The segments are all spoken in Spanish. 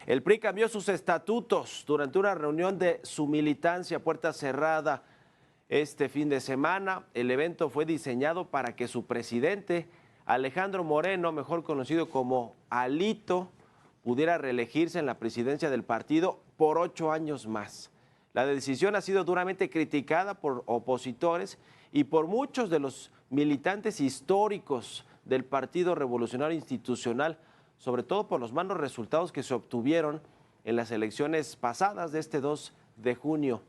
El PRI cambió sus estatutos durante una reunión de su militancia a puerta cerrada este fin de semana. El evento fue diseñado para que su presidente, Alejandro Moreno, mejor conocido como Alito, pudiera reelegirse en la presidencia del partido por 8 años más. La decisión ha sido duramente criticada por opositores y por muchos de los militantes históricos del Partido Revolucionario Institucional, sobre todo por los malos resultados que se obtuvieron en las elecciones pasadas de este 2 de junio.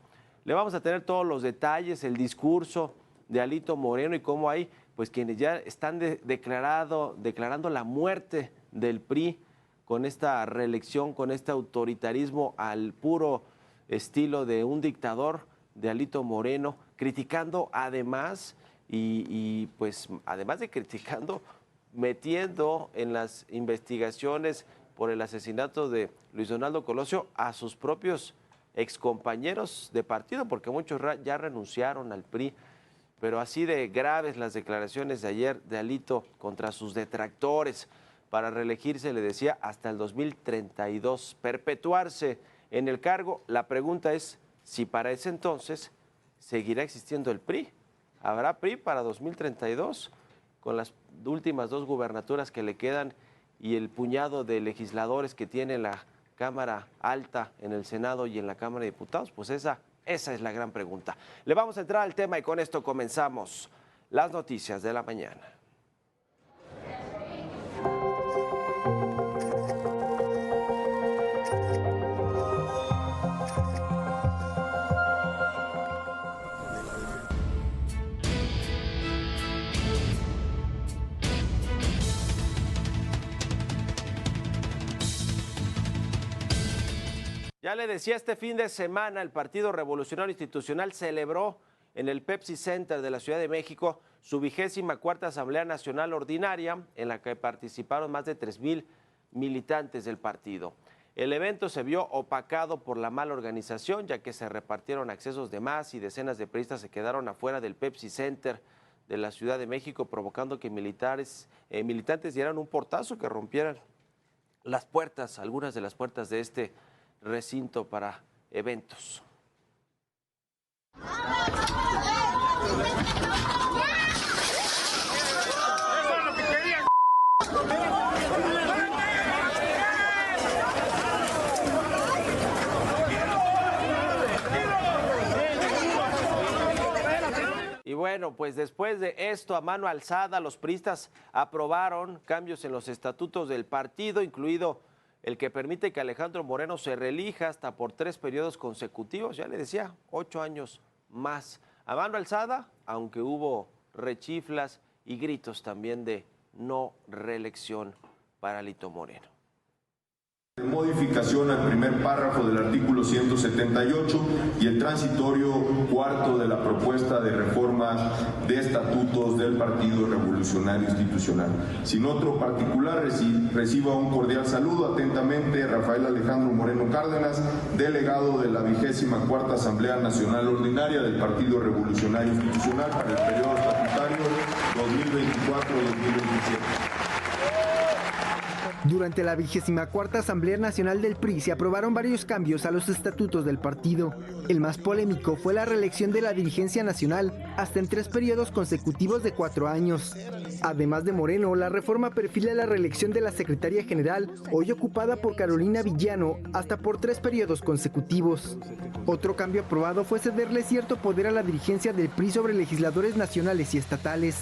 Le vamos a tener todos los detalles, el discurso de Alito Moreno y cómo hay pues quienes ya están declarando la muerte del PRI con esta reelección, con este autoritarismo al puro estilo de un dictador de Alito Moreno, criticando además además de criticando, metiendo en las investigaciones por el asesinato de Luis Donaldo Colosio a sus propios excompañeros de partido, porque muchos ya renunciaron al PRI, pero así de graves las declaraciones de ayer de Alito contra sus detractores. Para reelegirse, le decía, hasta el 2032, perpetuarse en el cargo. La pregunta es si para ese entonces seguirá existiendo el PRI. ¿Habrá PRI para 2032? Con las últimas 2 gubernaturas que le quedan y el puñado de legisladores que tiene la Cámara Alta en el Senado y en la Cámara de Diputados, pues esa es la gran pregunta. Le vamos a entrar al tema y con esto comenzamos las noticias de la mañana. Ya le decía, este fin de semana el Partido Revolucionario Institucional celebró en el Pepsi Center de la Ciudad de México su 24ª Asamblea Nacional Ordinaria, en la que participaron más de 3,000 militantes del partido. El evento se vio opacado por la mala organización, ya que se repartieron accesos de más y decenas de priistas se quedaron afuera del Pepsi Center de la Ciudad de México, provocando que militantes dieran un portazo, que rompieran las puertas, algunas de las puertas de este recinto para eventos. Y bueno, pues después de esto, a mano alzada, los priistas aprobaron cambios en los estatutos del partido, incluido el que permite que Alejandro Moreno se reelija hasta por 3 periodos consecutivos, ya le decía, 8 años más. A mano alzada, aunque hubo rechiflas y gritos también de no reelección para Alito Moreno. Modificación al primer párrafo del artículo 178 y el transitorio cuarto de la propuesta de reforma de estatutos del Partido Revolucionario Institucional. Sin otro particular, reciba un cordial saludo. Atentamente, Rafael Alejandro Moreno Cárdenas, delegado de la 24ª Asamblea Nacional Ordinaria del Partido Revolucionario Institucional para el periodo estatutario 2024-2027. Durante la 24ª Asamblea Nacional del PRI se aprobaron varios cambios a los estatutos del partido. El más polémico fue la reelección de la dirigencia nacional hasta en 3 periodos consecutivos de 4 años. Además de Moreno, la reforma perfila la reelección de la secretaria general, hoy ocupada por Carolina Villano, hasta por 3 periodos consecutivos. Otro cambio aprobado fue cederle cierto poder a la dirigencia del PRI sobre legisladores nacionales y estatales.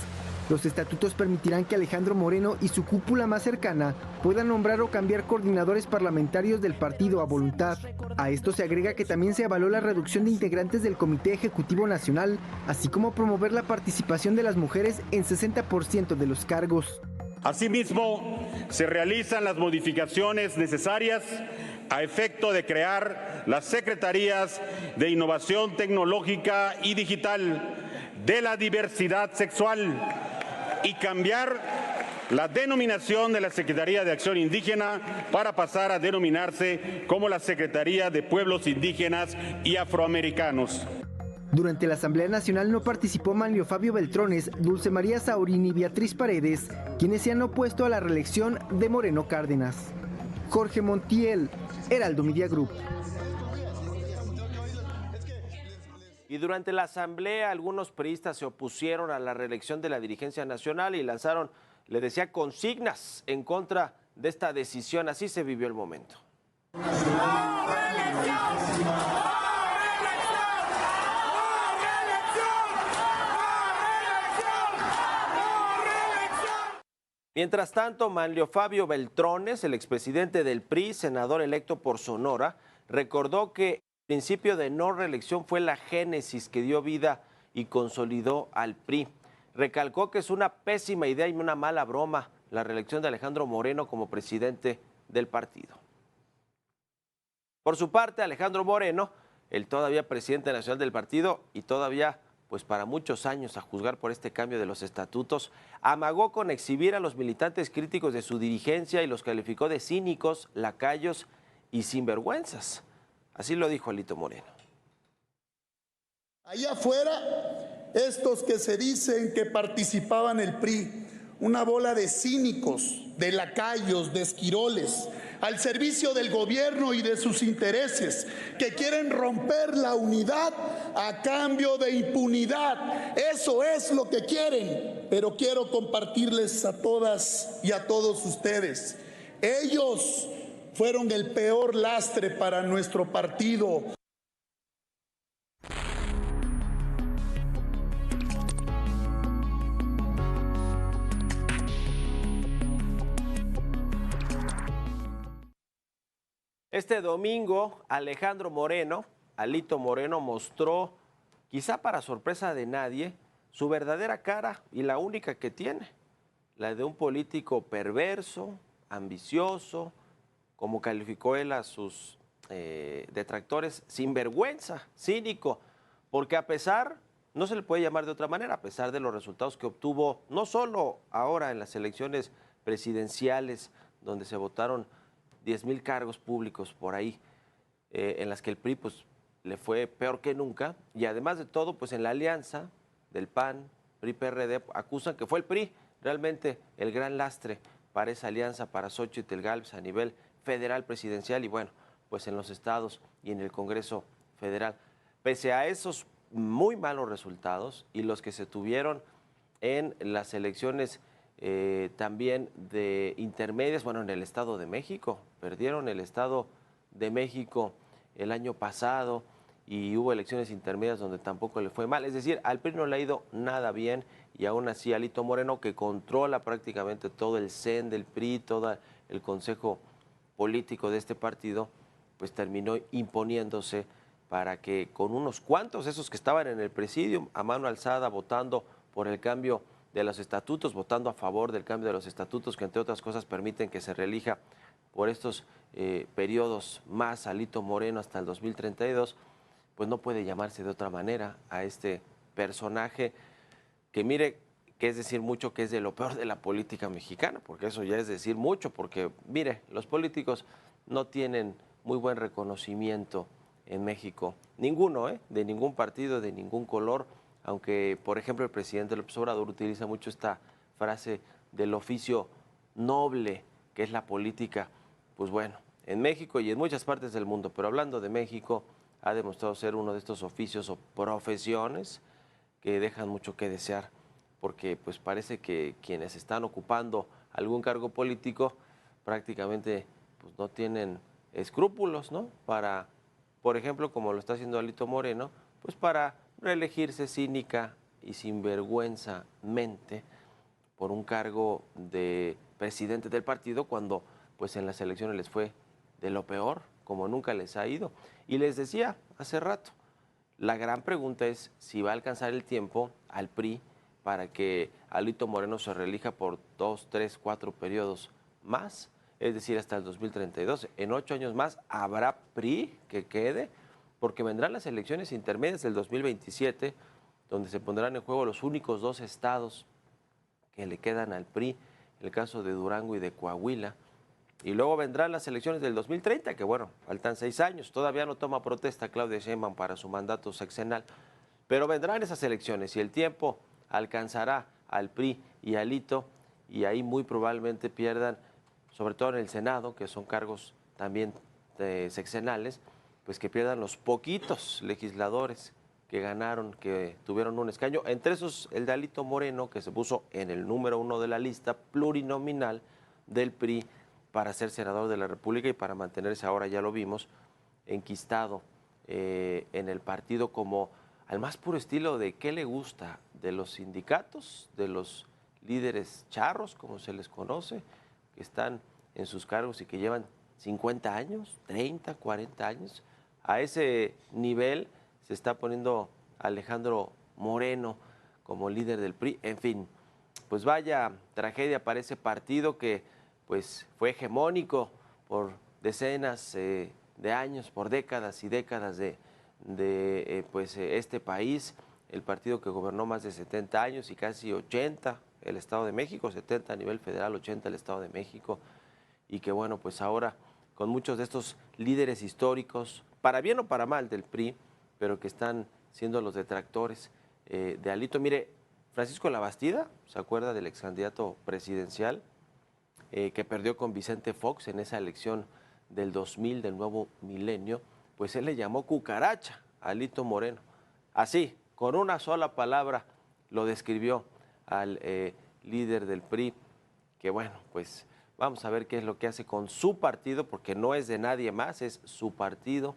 Los estatutos permitirán que Alejandro Moreno y su cúpula más cercana puedan nombrar o cambiar coordinadores parlamentarios del partido a voluntad. A esto se agrega que también se avaló la reducción de integrantes del Comité Ejecutivo Nacional, así como promover la participación de las mujeres en 60% de los cargos. Asimismo, se realizan las modificaciones necesarias a efecto de crear las Secretarías de Innovación Tecnológica y Digital, de la Diversidad Sexual, y cambiar la denominación de la Secretaría de Acción Indígena para pasar a denominarse como la Secretaría de Pueblos Indígenas y Afroamericanos. Durante la Asamblea Nacional no participó Manlio Fabio Beltrones, Dulce María Saurín y Beatriz Paredes, quienes se han opuesto a la reelección de Moreno Cárdenas. Jorge Montiel, Heraldo Media Group. Y durante la asamblea, algunos priistas se opusieron a la reelección de la dirigencia nacional y lanzaron, le decía, consignas en contra de esta decisión. Así se vivió el momento. Mientras tanto, Manlio Fabio Beltrones, el expresidente del PRI, senador electo por Sonora, recordó que el principio de no reelección fue la génesis que dio vida y consolidó al PRI. Recalcó que es una pésima idea y una mala broma la reelección de Alejandro Moreno como presidente del partido. Por su parte, Alejandro Moreno, el todavía presidente nacional del partido y todavía pues para muchos años a juzgar por este cambio de los estatutos, amagó con exhibir a los militantes críticos de su dirigencia y los calificó de cínicos, lacayos y sinvergüenzas. Así lo dijo Alito Moreno. Allá afuera, estos que se dicen que participaban en el PRI, una bola de cínicos, de lacayos, de esquiroles, al servicio del gobierno y de sus intereses, que quieren romper la unidad a cambio de impunidad. Eso es lo que quieren, pero quiero compartirles a todas y a todos ustedes. Ellos fueron el peor lastre para nuestro partido. Este domingo, Alejandro Moreno, Alito Moreno, mostró, quizá para sorpresa de nadie, su verdadera cara y la única que tiene, la de un político perverso, ambicioso, como calificó él a sus detractores, sinvergüenza, cínico, porque a pesar, no se le puede llamar de otra manera, a pesar de los resultados que obtuvo, no solo ahora en las elecciones presidenciales, donde se votaron 10,000 cargos públicos por ahí, en las que el PRI pues, le fue peor que nunca, y además de todo, pues en la alianza del PAN, PRI-PRD, acusan que fue el PRI realmente el gran lastre para esa alianza, para Xóchitl Gálvez a nivel federal, presidencial y bueno, pues en los estados y en el Congreso Federal. Pese a esos muy malos resultados y los que se tuvieron en las elecciones también de intermedias, bueno, en el Estado de México, perdieron el Estado de México el año pasado y hubo elecciones intermedias donde tampoco le fue mal, es decir, al PRI no le ha ido nada bien y aún así Alito Moreno, que controla prácticamente todo el CEN del PRI, todo el consejo político de este partido, pues terminó imponiéndose para que con unos cuantos, esos que estaban en el presidium, a mano alzada, votando por el cambio de los estatutos, votando a favor del cambio de los estatutos, que entre otras cosas permiten que se reelija por estos periodos más Alito Moreno hasta el 2032, pues no puede llamarse de otra manera a este personaje que mire, que es decir mucho, que es de lo peor de la política mexicana, porque eso ya es decir mucho, porque mire, los políticos no tienen muy buen reconocimiento en México, ninguno, de ningún partido, de ningún color, aunque, por ejemplo, el presidente López Obrador utiliza mucho esta frase del oficio noble, que es la política. Pues bueno, en México y en muchas partes del mundo, pero hablando de México, ha demostrado ser uno de estos oficios o profesiones que dejan mucho que desear, porque pues parece que quienes están ocupando algún cargo político prácticamente pues, no tienen escrúpulos, ¿no? Para, por ejemplo, como lo está haciendo Alito Moreno, pues para reelegirse cínica y sinvergüenzamente por un cargo de presidente del partido cuando pues en las elecciones les fue de lo peor, como nunca les ha ido. Y les decía hace rato, la gran pregunta es si va a alcanzar el tiempo al PRI para que Alito Moreno se reelija por 2, 3, 4 periodos más, es decir, hasta el 2032. En 8 años más habrá PRI que quede, porque vendrán las elecciones intermedias del 2027, donde se pondrán en juego los únicos 2 estados que le quedan al PRI, el caso de Durango y de Coahuila. Y luego vendrán las elecciones del 2030, que bueno, faltan 6 años. Todavía no toma protesta Claudia Sheinbaum para su mandato sexenal. Pero vendrán esas elecciones y el tiempo alcanzará al PRI y a Alito, y ahí muy probablemente pierdan, sobre todo en el Senado, que son cargos también sexenales, pues que pierdan los poquitos legisladores que ganaron, que tuvieron un escaño, entre esos el de Alito Moreno, que se puso en el número 1 de la lista plurinominal del PRI para ser senador de la República y para mantenerse ahora, ya lo vimos, enquistado en el partido como al más puro estilo de qué le gusta, de los sindicatos, de los líderes charros, como se les conoce, que están en sus cargos y que llevan 50 años, 30, 40 años. A ese nivel se está poniendo Alejandro Moreno como líder del PRI. En fin, pues vaya tragedia para ese partido que pues fue hegemónico por decenas de años, por décadas y décadas de este país, el partido que gobernó más de 70 años y casi 80 el Estado de México, 70 a nivel federal, 80 el Estado de México, y que bueno, pues ahora con muchos de estos líderes históricos, para bien o para mal del PRI, pero que están siendo los detractores de Alito. Mire, Francisco Labastida, ¿se acuerda del ex candidato presidencial que perdió con Vicente Fox en esa elección del 2000 del nuevo milenio? Pues él le llamó cucaracha a Alito Moreno. Así, con una sola palabra lo describió al líder del PRI, que bueno, pues vamos a ver qué es lo que hace con su partido, porque no es de nadie más, es su partido,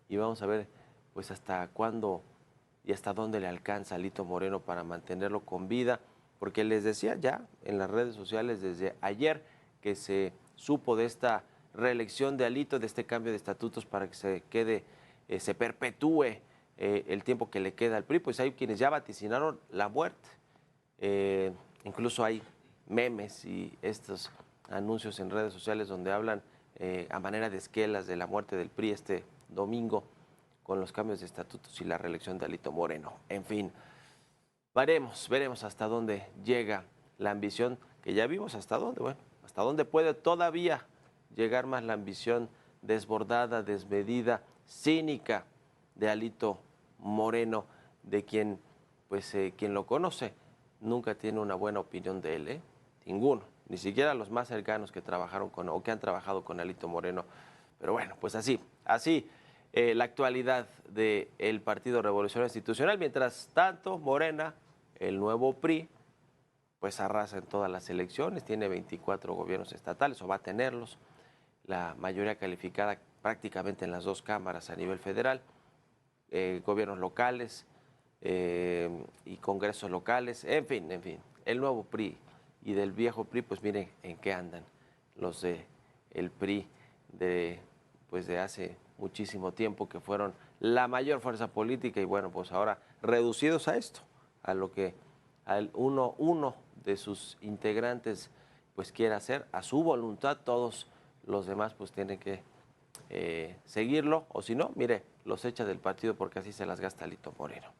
y vamos a ver pues hasta cuándo y hasta dónde le alcanza a Alito Moreno para mantenerlo con vida, porque les decía ya en las redes sociales desde ayer que se supo de esta reelección de Alito, de este cambio de estatutos para que se quede, se perpetúe el tiempo que le queda al PRI, pues hay quienes ya vaticinaron la muerte. Incluso hay memes y estos anuncios en redes sociales donde hablan a manera de esquelas de la muerte del PRI este domingo con los cambios de estatutos y la reelección de Alito Moreno. En fin, veremos hasta dónde llega la ambición, que ya vimos hasta dónde, bueno, hasta dónde puede todavía llegar más la ambición desbordada, desmedida, cínica de Alito Moreno, de quien, pues, quien lo conoce nunca tiene una buena opinión de él, ninguno, ni siquiera los más cercanos que trabajaron con o que han trabajado con Alito Moreno. Pero bueno, pues así la actualidad del Partido Revolucionario Institucional. Mientras tanto, Morena, el nuevo PRI, pues arrasa en todas las elecciones, tiene 24 gobiernos estatales o va a tenerlos, la mayoría calificada prácticamente en las dos cámaras a nivel federal, gobiernos locales y congresos locales, en fin, el nuevo PRI y del viejo PRI, pues miren en qué andan los del PRI de hace muchísimo tiempo, que fueron la mayor fuerza política y bueno, pues ahora reducidos a esto, a lo que uno de sus integrantes pues quiere hacer, a su voluntad. Todos los demás pues tienen que seguirlo, o si no, mire, los echa del partido porque así se las gasta Alito Moreno.